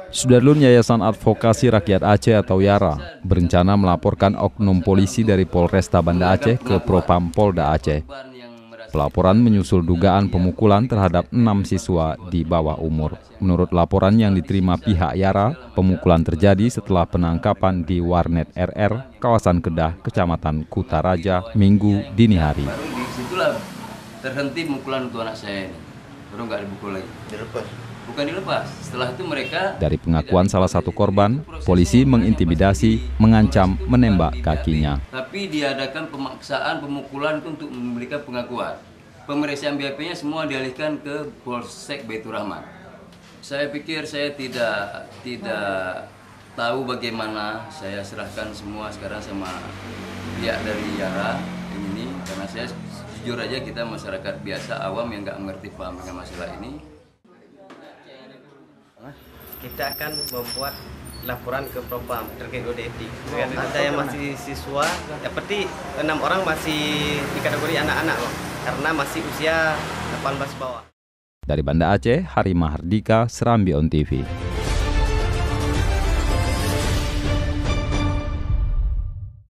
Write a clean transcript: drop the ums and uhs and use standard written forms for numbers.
Sudarlun Yayasan Advokasi Rakyat Aceh atau YARA berencana melaporkan oknum polisi dari Polresta Banda Aceh ke Propam Polda Aceh. Pelaporan menyusul dugaan pemukulan terhadap 6 siswa di bawah umur. Menurut laporan yang diterima pihak YARA, pemukulan terjadi setelah penangkapan di Warnet RR, kawasan Kedah, Kecamatan Kutaraja, Minggu dini hari. Baru disitulah terhenti pemukulan untuk anak saya ini. Baru nggak dipukul lagi. Dilepas? Bukan dilepas. Setelah itu mereka... Dari pengakuan salah satu korban, polisi mengintimidasi, mengancam, menembak kakinya. Tapi diadakan pemaksaan pemukulan untuk memberikan pengakuan. Pemeriksaan BAP-nya semua dialihkan ke Polsek Baitur Rahman. Saya pikir saya tidak tahu bagaimana, saya serahkan semua sekarang sama pihak dari YARA ini, karena saya jujur aja kita masyarakat biasa awam yang nggak mengerti paham dengan masalah ini. Kita akan membuat laporan ke Propam terkait kode etik. Ada yang masih siswa, seperti 6 orang masih di kategori anak-anak loh, karena masih usia 18 bawah. Dari Banda Aceh, Hari Mahardika, Serambi On TV.